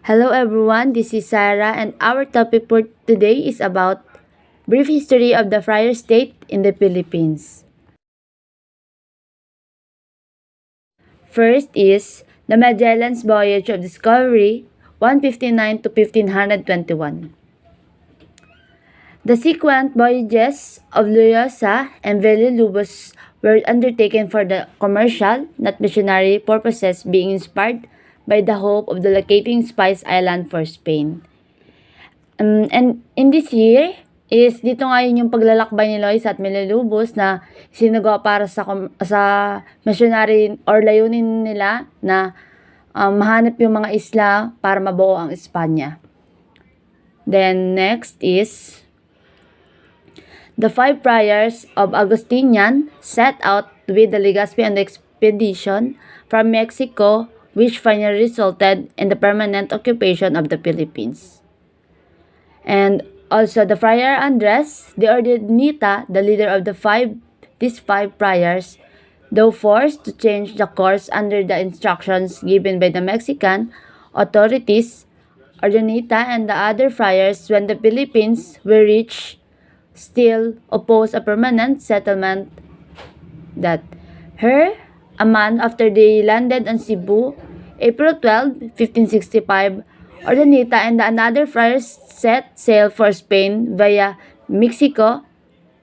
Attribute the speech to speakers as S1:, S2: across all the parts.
S1: Hello everyone, this is Sarah and our topic for today is about brief history of the Friar State in the Philippines. First is the Magellan's Voyage of Discovery 159 to 1521. The sequent voyages of Loyosa and Villalobos were undertaken for the commercial, not missionary purposes, being inspired by the hope of the locating Spice Island for Spain. And in this year is dito ngayon yung paglalakbay ni Lois at Villalobos na sinagawa para sa missionary or layunin nila na mahanap yung mga isla para mabuo ang Espanya. Then next is the five friars of Augustinian set out with the Legazpi on the expedition from Mexico, which finally resulted in the permanent occupation of the Philippines. And also the Friar Andres, the Ordenita, the leader of these five friars, though forced to change the course under the instructions given by the Mexican authorities, Ordenita and the other friars when the Philippines were reached still opposed a permanent settlement that a month after they landed on Cebu, April 12, 1565, Ordenita and another friars set sail for Spain via Mexico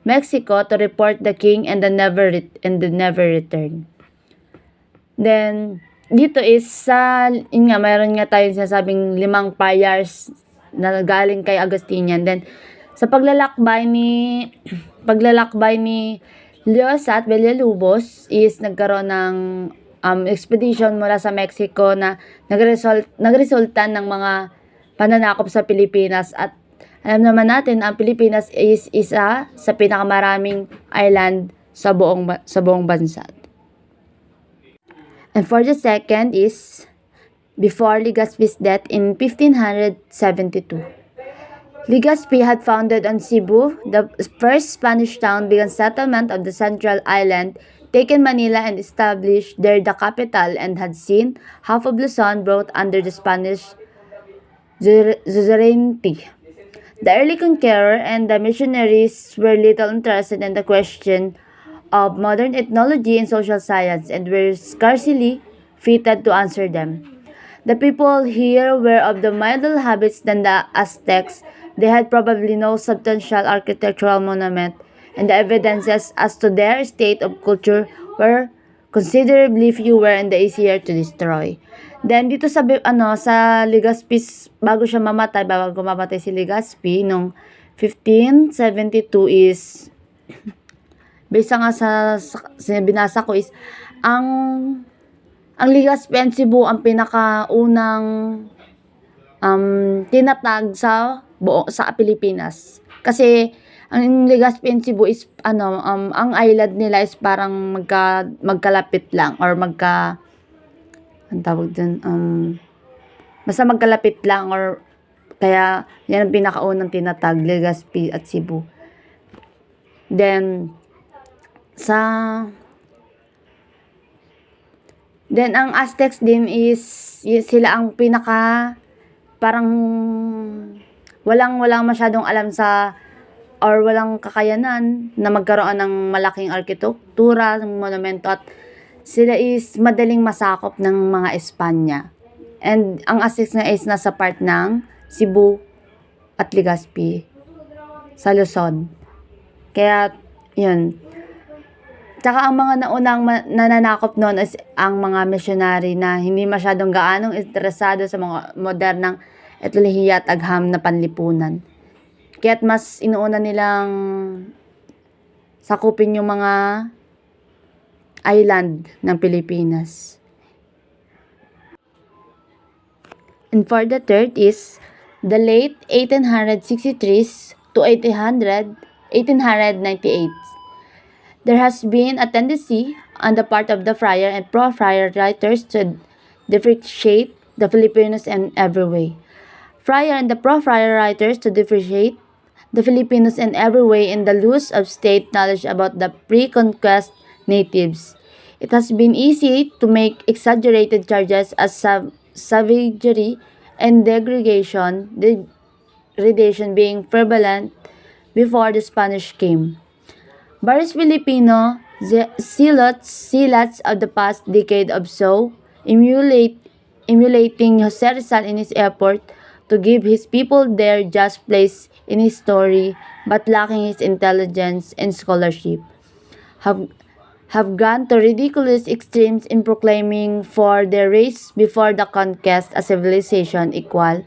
S1: to report the king and never return. Then dito is mayroon nga tayong sinasabing 5 friars na galing kay Augustinian. Then sa paglalakbay ni Loyosa at Villalobos is nagkaroon ng expedition mula sa Mexico na nagresulta ng mga pananakop sa Pilipinas, at alam naman natin ang Pilipinas is isa sa pinakamaraming island sa buong bansa. And for the second is before Legazpi's death in 1572. Legazpi had founded on Cebu, the first Spanish town, began settlement of the central island, taken Manila and established there the capital, and had seen half of Luzon brought under the Spanish suzerainty. The early conqueror and the missionaries were little interested in the question of modern ethnology and social science and were scarcely fitted to answer them. The people here were of the milder habits than the Aztecs. They had probably no substantial architectural monument, and the evidences as to their state of culture were considerably fewer and easier to destroy. Then dito sa Legazpi, bago mamatay si Legazpi nung 1572 is bisa nga sa binasa ko is ang Legazpi and Cebu ang pinakaunang tinatag sa Pilipinas. Kasi ang Legazpi and Cebu is ang island nila is parang magkalapit lang or ang tawag dun, basta magkalapit lang, or kaya yan ang pinakaunang tinatag, Legazpi at Cebu. Then ang Aztecs din is sila ang parang walang masyadong alam or walang kakayanan na magkaroon ng malaking arkitektura, ng monumento, at sila is madaling masakop ng mga Espanya. And ang Aztecs nga is nasa part ng Cebu at Legazpi sa Luzon. Kaya yun. Tsaka ang mga naunang nananakop noon is ang mga missionary na hindi masyadong gaanong interesado sa mga modernang etnolohiya at agham na panlipunan. Kaya't mas inuuna nilang sakupin yung mga island ng Pilipinas. And for the third is the late 1863s to 1898. There has been a tendency on the part of the friar and pro-friar writers to differentiate the Filipinos in every way. Friar and the pro-friar writers to differentiate the Filipinos in every way in the loss of state knowledge about the pre-conquest natives. It has been easy to make exaggerated charges as savagery and degradation being prevalent before the Spanish came. Various Filipino zealots of the past decade or so emulating Jose Rizal in his effort to give his people their just place in his story but lacking his intelligence and scholarship, have have gone to ridiculous extremes in proclaiming for their race before the conquest a civilization equal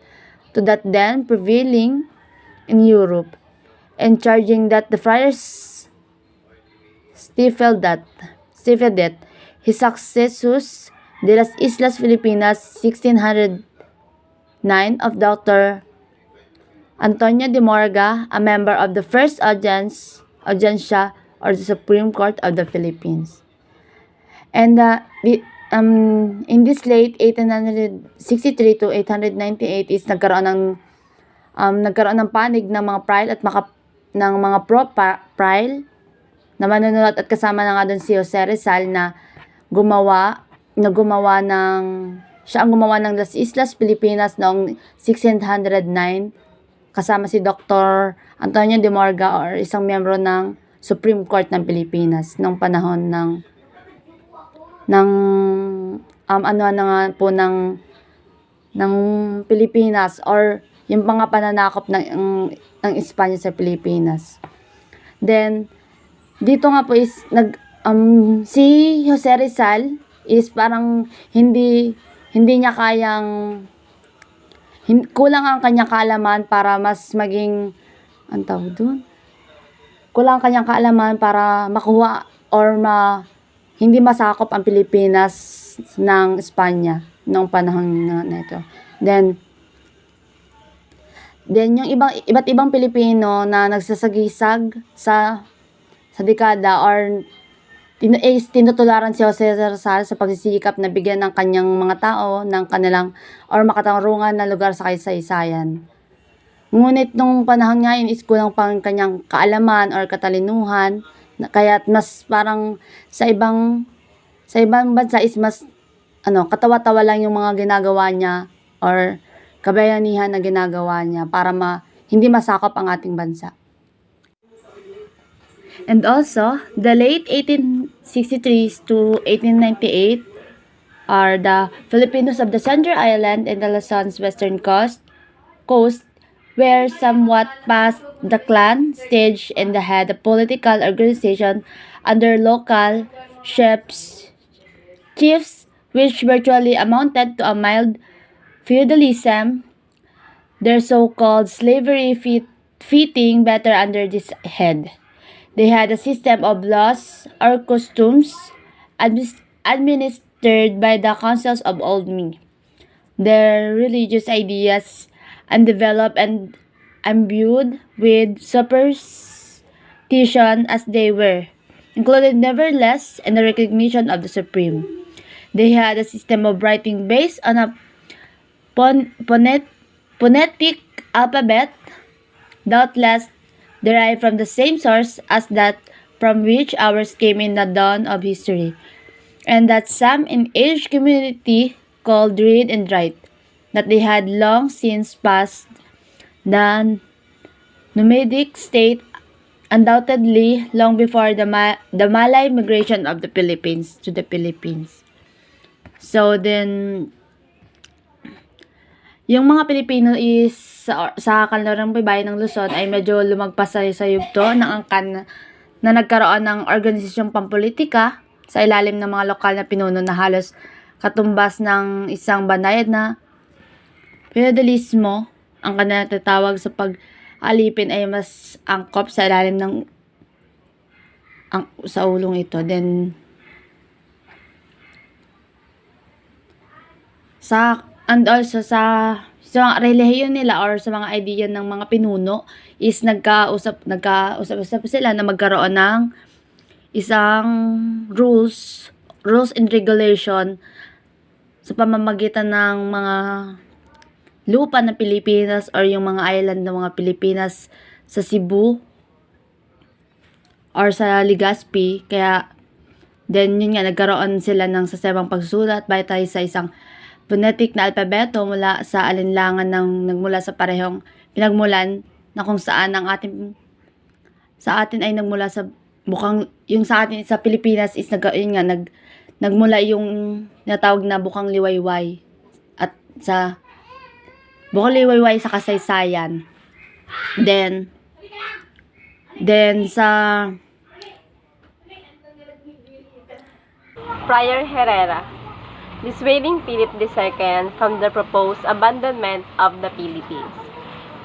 S1: to that then prevailing in Europe, and charging that the friars stifled that his successors de las Islas Filipinas 1609 of Dr. Antonio de Morga, a member of the first audiencia or the Supreme Court of the Philippines. And in this late 1863 to 1898 is nagkaroon ng panig ng mga prial at ng mga pro-prial na manunulat, at kasama na nga doon si Jose Rizal na siya ang gumawa ng Las Islas Pilipinas noong 1609 kasama si Dr. Antonio de Morga or isang miyembro ng Supreme Court ng Pilipinas noong panahon ng Pilipinas or yung mga pananakop ng Espanya sa Pilipinas. Then dito nga po is si Jose Rizal is parang hindi niya kayang kulang ang kanyang kaalaman para mas maging kulang ang kanyang kaalaman para makuha or hindi masakop ang Pilipinas ng Espanya noong panahon na ito. Then yung iba't ibang Pilipino na nagsasagisag sa dekada or tinutularan si Jose Rizal sa pagsisikap na bigyan ng kanyang mga tao ng kanilang or makatarungan na lugar sa kasaysayan. Ngunit nung panahon ngayon is kulang pang kanyang kaalaman or katalinuhan, kaya mas parang sa ibang bansa is mas katawa-tawa lang yung mga ginagawa niya or kabayanihan na ginagawa niya para hindi masakop ang ating bansa. And also, the late 1863 to 1898 are the Filipinos of the Central Island and the Luzon's western coast were somewhat past the clan stage and had a political organization under local chiefs which virtually amounted to a mild feudalism, their so-called slavery fitting better under this head. They had a system of laws or customs administered by the councils of old me. Their religious ideas, undeveloped and imbued with superstition as they were, included nevertheless in the recognition of the Supreme. They had a system of writing based on a phonetic alphabet, doubtless derived from the same source as that from which ours came in the dawn of history, and that some in aged community called read and write, that they had long since passed the nomadic state, undoubtedly long before the Malay migration of the Philippines to the Philippines. So then, yung mga Pilipino is sa kanlurang bayan ng Luzon ay medyo lumagpas sa yugto ng angkan na nagkaroon ng organisasyong pampolitika sa ilalim ng mga lokal na pinuno na halos katumbas ng isang banayad na feudalismo. Ang kanilang tatawag sa pag-alipin ay mas angkop sa ilalim ng sa ulong ito. Then and also sa mga relihiyon nila or sa mga idea ng mga pinuno is nagkausap sila na magkaroon ng isang rules and regulation sa pamamagitan ng mga lupa ng Pilipinas or yung mga island ng mga Pilipinas sa Cebu or sa Legazpi. Kaya then yun nga, nagkaroon sila ng sasebang pagsusulat batay sa isang phonetic na alpabeto mula sa alinlangan ng nagmula sa parehong pinagmulan na kung saan ang sa atin ay nagmula sa bukang, yung sa atin sa Pilipinas is nagmula yung natawag na bukang liwayway at sa bukang liwayway sa kasaysayan. Then sa
S2: Friar Herrera, dissuading Philip II from the proposed abandonment of the Philippines,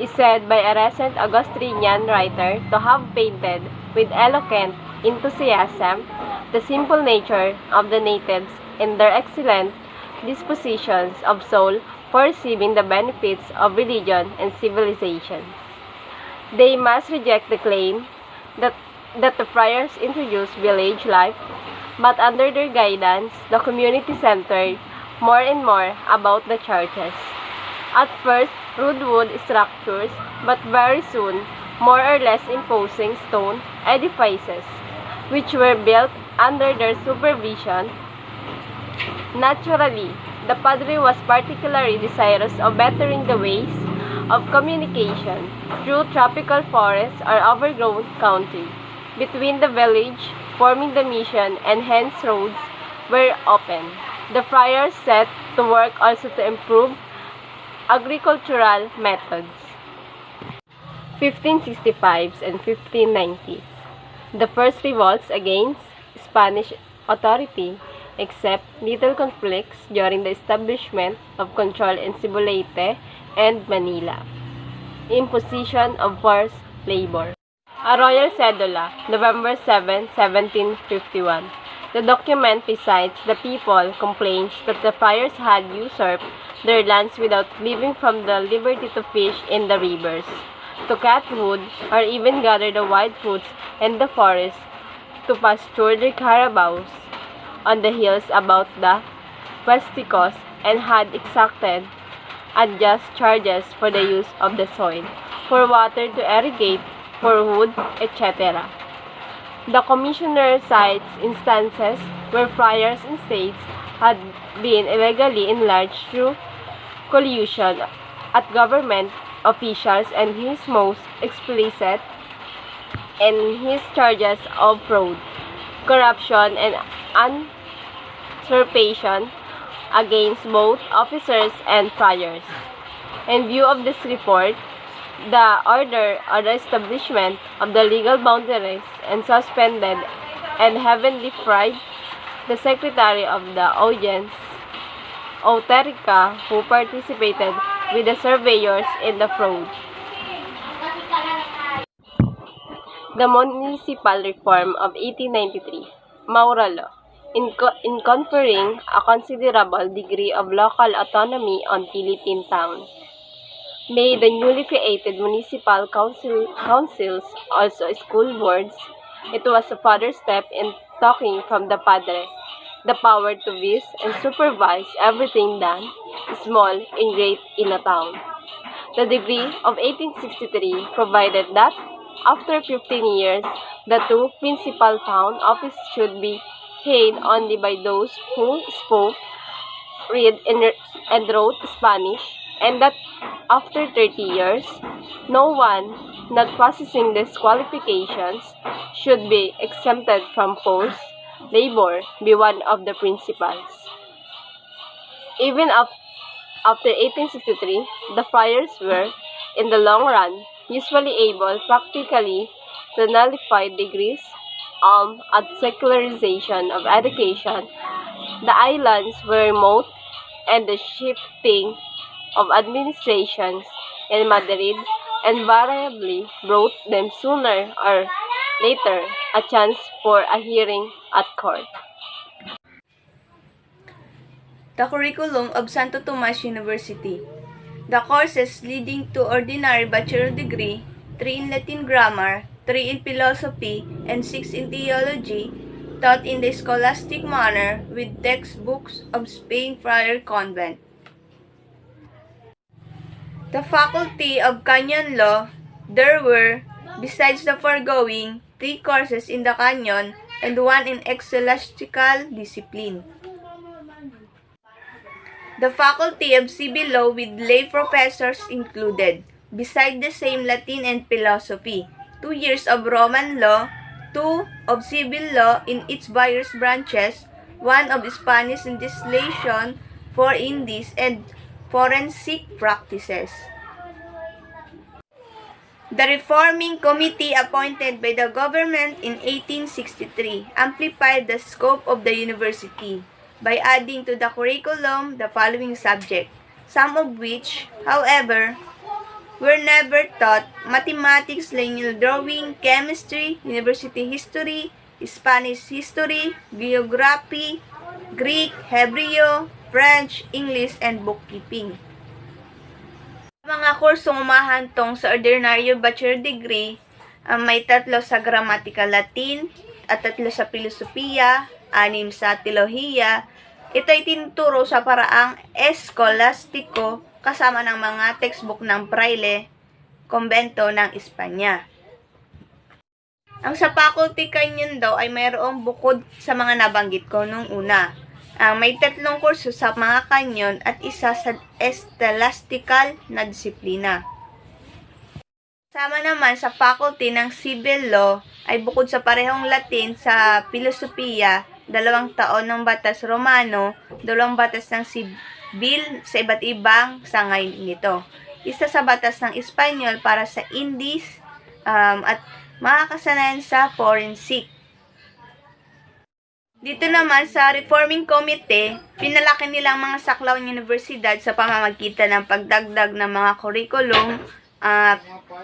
S2: is said by a recent Augustinian writer to have painted with eloquent enthusiasm the simple nature of the natives and their excellent dispositions of soul for receiving the benefits of religion and civilization. They must reject the claim that the friars introduced village life, but under their guidance, the community centered more and more about the churches. At first, rude wood structures, but very soon, more or less imposing stone edifices, which were built under their supervision. Naturally, the padre was particularly desirous of bettering the ways of communication through tropical forests or overgrown country between the village forming the mission and hence roads were open. The friars set to work also to improve agricultural methods. 1565s and 1590s. The first revolts against Spanish authority, except little conflicts during the establishment of control in Cebu Leyte and Manila. Imposition of forced labor. A royal cedula, November 7, 1751. The document, besides the people, complains that the friars had usurped their lands without leaving from the liberty to fish in the rivers, to cut wood, or even gather the wild fruits in the forest, to pasture their carabaos on the hills about the Westicos, and had exacted unjust charges for the use of the soil, for water to irrigate, for wood, etc. The commissioner cites instances where friars and states had been illegally enlarged through collusion at government officials, and his most explicit in his charges of fraud, corruption, and usurpation against both officers and friars. In view of this report, the order or the establishment of the legal boundaries and suspended and heavily fried the secretary of the audience, Auterica, who participated with the surveyors in the fraud. The Municipal Reform of 1893, Maura Law, in conferring a considerable degree of local autonomy on Philippine towns, made the newly created municipal councils, also school boards. It was a further step in taking from the padre the power to visit and supervise everything done, small and great, in a town. The decree of 1863 provided that after 15 years, the two principal town offices should be held only by those who spoke, read, and wrote Spanish, and that after 30 years, no one not possessing these qualifications should be exempted from forced labor be one of the principals. Even after 1863, the friars were, in the long run, usually able practically to nullify degrees and secularization of education. The islands were remote, and the shifting of administrations in Madrid invariably brought them sooner or later a chance for a hearing at court.
S3: The curriculum of Santo Tomas University. The courses leading to ordinary bachelor degree, 3 in Latin grammar, 3 in philosophy, and 6 in theology, taught in the scholastic manner with textbooks of Spain Friar Convent. The Faculty of Canon Law, there were, besides the foregoing, 3 courses in the canon and 1 in ecclesiastical discipline. The Faculty of Civil Law with lay professors included, beside the same Latin and philosophy, 2 years of Roman law, 2 of civil law in its various branches, 1 of Spanish legislation, 4 Indies, and forensic practices. The Reforming Committee appointed by the government in 1863 amplified the scope of the university by adding to the curriculum the following subjects, some of which, however, were never taught: mathematics, lineal drawing, chemistry, university history, Spanish history, geography, Greek, Hebrew, French, English, and bookkeeping. Mga kursong umahantong sa ordinaryo bachelor degree, may 3 sa grammatical Latin at 3 sa filosofiya, 6 sa teolohiya. Ito ay tinuturo sa paraang eskolastiko kasama ng mga textbook ng Fraile, Kumbento ng Espanya. Ang sa faculty canyon daw ay mayroong bukod sa mga nabanggit ko nung una. May 3 kurso sa mga kanyon at isa sa estastical na disiplina. Sama naman sa faculty ng civil law ay bukod sa parehong Latin sa filosofiya, 2 taon ng batas Romano, 2 batas ng sibil sa iba't ibang sangay nito. Isa sa batas ng Espanyol para sa Indies at mga kasanayan sa forensic. Dito naman sa Reforming Committee, pinalaki nilang mga saklaw ng universidad sa pamamagitan ng pagdagdag ng mga curriculum,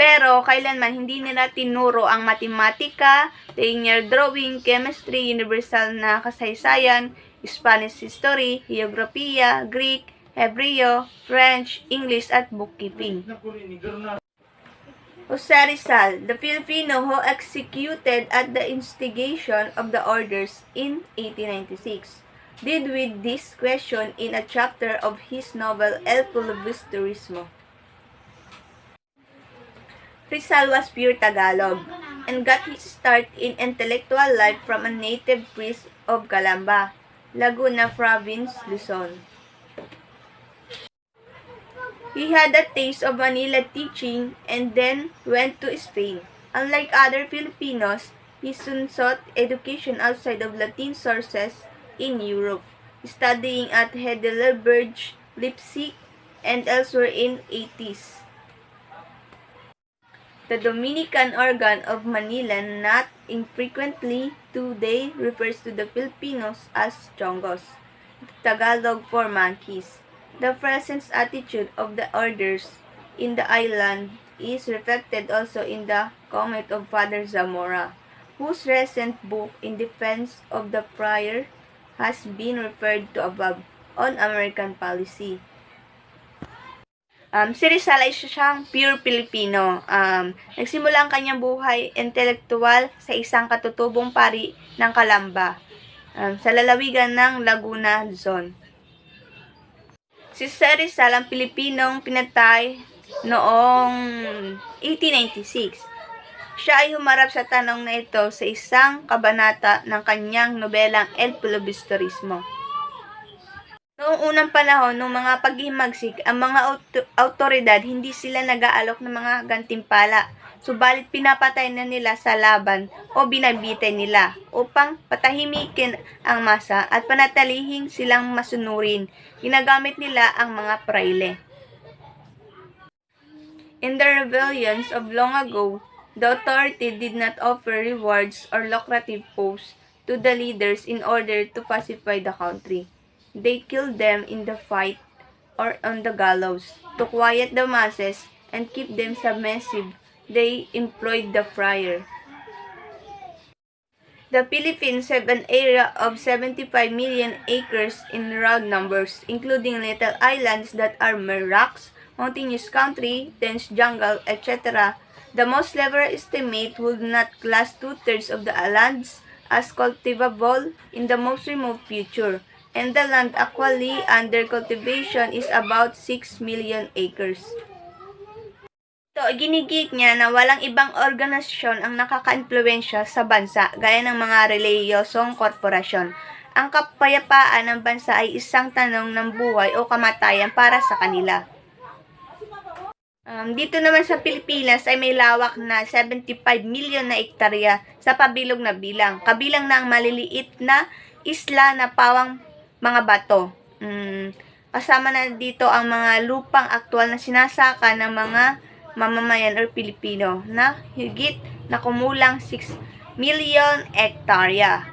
S3: pero kailanman hindi nila tinuro ang matematika, linear drawing, chemistry, universal na kasaysayan, Spanish history, geografiya, Greek, Hebrew, French, English, at bookkeeping. Jose Rizal, the Filipino who executed at the instigation of the orders in 1896, did with this question in a chapter of his novel El Filibusterismo. Rizal was pure Tagalog and got his start in intellectual life from a native priest of Calamba, Laguna Province, Luzon. He had a taste of Manila teaching and then went to Spain. Unlike other Filipinos, he soon sought education outside of Latin sources in Europe, studying at Heidelberg, Leipzig, and elsewhere in 80s. The Dominican organ of Manila not infrequently today refers to the Filipinos as Chongos, Tagalog for monkeys. The present attitude of the orders in the island is reflected also in the comment of Father Zamora, whose recent book in defense of the friar has been referred to above on American policy. Si Rizal ay siyang pure Pilipino. Nagsimula ang kanyang buhay intelektual sa isang katutubong pari ng Calamba, sa lalawigan ng Laguna Zone. Si Jose Rizal ang Pilipinong pinatay noong 1896. Siya ay humarap sa tanong na ito sa isang kabanata ng kanyang nobelang El Filibusterismo. Noong unang panahon ng mga paghihimagsik, ang mga autoridad hindi sila nag-aalok ng mga gantimpala, subalit pinapatay na nila sa laban o binabitay nila upang patahimikin ang masa at panatilihin silang masunurin. Ginagamit nila ang mga praile. In the rebellions of long ago, the authority did not offer rewards or lucrative posts to the leaders in order to pacify the country. They killed them in the fight or on the gallows. To quiet the masses and keep them submissive, they employed the friar. The Philippines have an area of 75 million acres in round numbers, including little islands that are mere rocks, mountainous country, dense jungle, etc. The most liberal estimate would not class 2/3 of the lands as cultivable in the most remote future, and the land actually under cultivation is about 6 million acres. Ito, ginigit niya na walang ibang organisasyon ang nakaka-impluwensya sa bansa gaya ng mga relihiyosong korporasyon. Ang kapayapaan ng bansa ay isang tanong ng buhay o kamatayan para sa kanila. Dito naman sa Pilipinas ay may lawak na 75 milyon na ektarya sa pabilog na bilang. Kabilang na ang maliliit na isla na pawang mga bato. Kasama na dito ang mga lupang aktwal na sinasaka ng mga mamamayan or Pilipino na higit na kumulang 6 milyon ektarya.